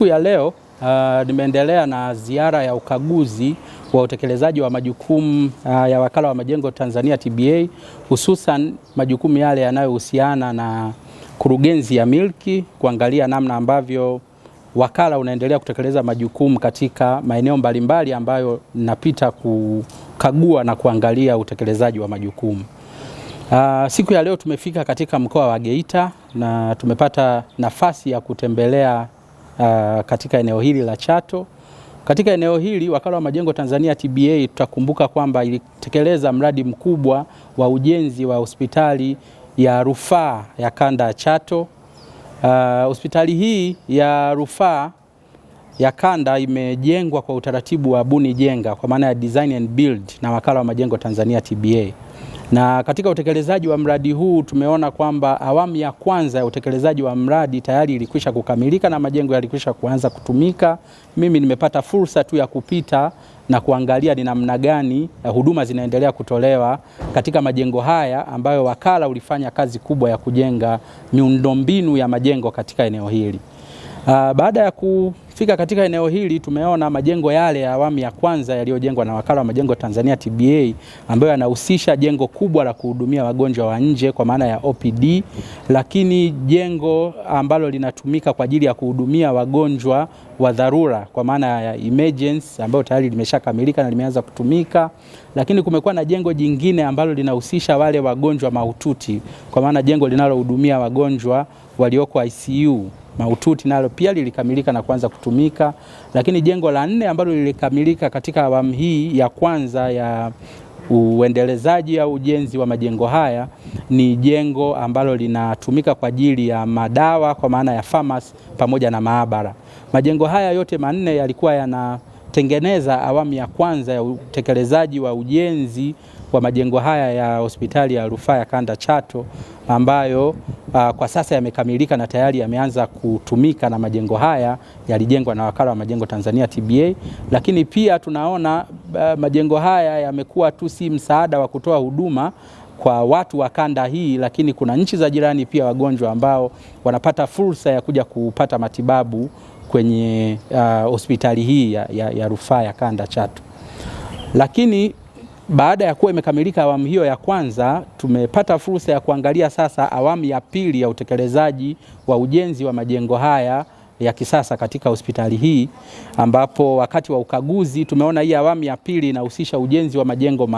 Siku ya leo nimeendelea na ziara ya ukaguzi wa utekelezaji wa majukumu ya Wakala wa Majengo Tanzania TBA, hususan majukumu yale yanayohusiana na kurugenzi ya milki, kuangalia namna ambavyo wakala unaendelea kutekeleza majukumu katika maeneo mbalimbali ambayo napita kukagua na kuangalia utekelezaji wa majukumu. Siku ya leo tumefika katika mkoa wa Geita na tumepata nafasi ya kutembelea katika eneo hili la Chato. Katika eneo hili Wakala wa Majengo Tanzania TBA, tutakumbuka kwamba ilitekeleza mradi mkubwa wa ujenzi wa hospitali ya rufaa ya kanda ya Chato. Hospitali hii ya rufaa ya kanda imejengwa kwa utaratibu wa buni jenga, kwa maana ya design and build, na Wakala wa Majengo Tanzania TBA. Na katika utekelezaji wa mradi huu tumeona kwamba awamu ya kwanza ya utekelezaji wa mradi tayari ilikwisha kukamilika na majengo yalikwisha kuanza kutumika. Mimi nimepata fursa tu ya kupita na kuangalia ni namna gani huduma zinaendelea kutolewa katika majengo haya ambayo wakala ulifanya kazi kubwa ya kujenga miundombinu ya majengo katika eneo hili. Baada ya kufika katika eneo hili tumeona majengo yale ya awamu ya kwanza yaliyojengwa na Wakala wa Majengo Tanzania TBA, ambayo yanahusisha jengo kubwa la kuhudumia wagonjwa wa nje kwa maana ya OPD, lakini jengo ambalo linatumika kwa ajili ya kuhudumia wagonjwa wa dharura kwa maana ya emergency, ambayo tayari limeshakamilika na limeanza kutumika. Lakini kumekuwa na jengo jingine ambalo linahusisha wale wagonjwa mahututi, kwa maana jengo linalohudumia wagonjwa walioko ICU mahututi, nalo pia lilikamilika na kuanza kutumika. Lakini jengo la 4 ambalo lilikamilika katika awamu hii ya kwanza ya uendelezaji au ujenzi wa majengo haya ni jengo ambalo linatumika kwa ajili ya madawa kwa maana ya pharmacy pamoja na maabara. Majengo haya yote 4 yalikuwa yanatengeneza awamu ya kwanza ya utekelezaji wa ujenzi wa majengo haya ya hospitali ya rufaa ya kanda Chato, ambayo kwa sasa yamekamilika na tayari yameanza kutumika, na majengo haya yalijengwa na Wakala wa Majengo Tanzania TBA. Lakini pia tunaona majengo haya yamekuwa tu si msaada wa kutoa huduma kwa watu wa kanda hii, lakini kuna nchi za jirani pia wagonjwa ambao wanapata fursa ya kuja kupata matibabu kwenye hospitali hii ya rufaa ya kanda Chato. Lakini baada ya kuwa imekamilika awamu hiyo ya kwanza, tumepata fursa ya kuangalia sasa awamu ya pili ya utekelezaji wa ujenzi wa majengo haya ya kisasa katika hospitali hii, ambapo wakati wa ukaguzi tumeona hii awamu ya pili inahusisha ujenzi wa majengo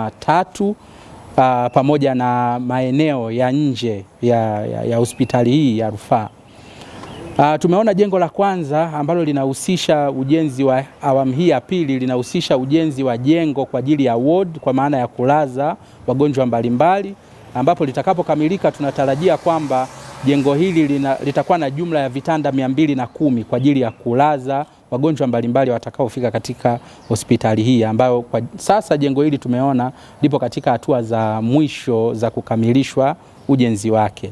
3 pamoja na maeneo ya nje ya hospitali hii ya rufaa. Tumeona jengo la kwanza ambalo linahusisha ujenzi wa awamu hii ya pili linahusisha ujenzi wa jengo kwa ajili ya ward kwa maana ya kulaza wagonjwa mbalimbali, ambapo litakapokamilika tunatarajia kwamba jengo hili litakuwa na jumla ya vitanda 210 kwa ajili ya kulaza wagonjwa mbalimbali watakaofika katika hospitali hii, ambayo kwa sasa jengo hili tumeona lipo katika hatua za mwisho za kukamilishwa ujenzi wake.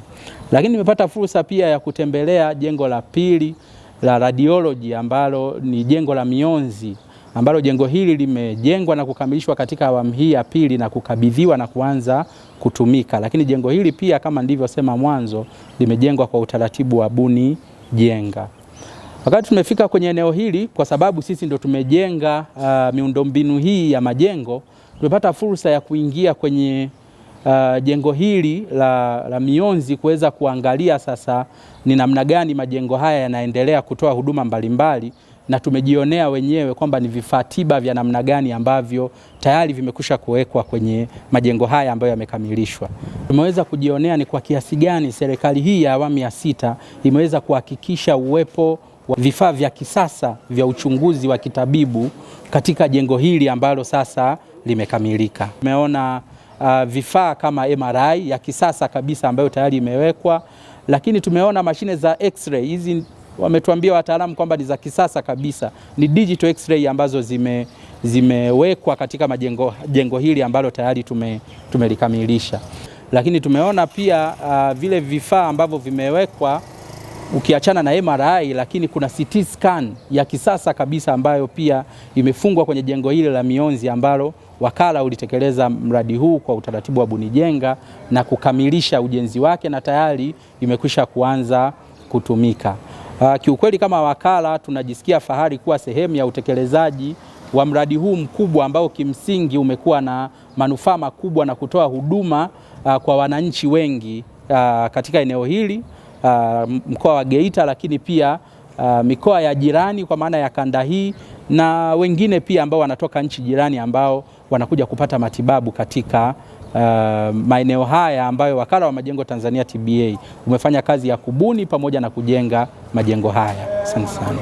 Lakini nimepata fursa pia ya kutembelea jengo la pili la radiology, ambalo ni jengo la mionzi, ambalo jengo hili limejengwa na kukamilishwa katika awamu hii ya pili na kukabidhiwa na kuanza kutumika. Lakini jengo hili pia kama nilivyosema mwanzo limejengwa kwa utaratibu wa buni jenga. Wakati tumefika kwenye eneo hili, kwa sababu sisi ndio tumejenga miundombinu hii ya majengo, tumepata fursa ya kuingia kwenye jengo hili la mionzi kuweza kuangalia sasa ni namna gani majengo haya yanaendelea kutoa huduma mbalimbali, na tumejionea wenyewe kwamba ni vifaa tiba vya namna gani ambavyo tayari vimekwisha kuwekwa kwenye majengo haya ambayo yamekamilishwa. Tumeweza kujionea ni kwa kiasi gani serikali hii ya awamu ya 6 imeweza kuhakikisha uwepo wa vifaa vya kisasa vya uchunguzi wa kitabibu katika jengo hili ambalo sasa limekamilika. Tumeona vifaa kama MRI ya kisasa kabisa ambayo tayari imewekwa, lakini tumeona mashine za x-ray. Hizi wametuambia wataalamu kwamba ni za kisasa kabisa, ni digital x-ray ambazo zimewekwa katika jengo hili ambalo tayari tumelikamilisha. Lakini tumeona pia vile vifaa ambavyo vimewekwa ukiachana na MRI, lakini kuna CT scan ya kisasa kabisa ambayo pia imefungwa kwenye jengo hili la mionzi, ambalo wakala ulitekeleza mradi huu kwa utaratibu wa buni jenga na kukamilisha ujenzi wake na tayari imekwisha kuanza kutumika. Kiukweli kama wakala tunajisikia fahari kuwa sehemu ya utekelezaji wa mradi huu mkubwa ambao kimsingi umekuwa na manufaa makubwa na kutoa huduma kwa wananchi wengi katika eneo hili, mkoa wa Geita, lakini pia mikoa ya jirani kwa maana ya kanda hii, na wengine pia ambao wanatoka nchi jirani ambao wanakuja kupata matibabu katika maeneo haya ambayo Wakala wa Majengo Tanzania TBA umefanya kazi ya kubuni pamoja na kujenga majengo haya. Asante sana.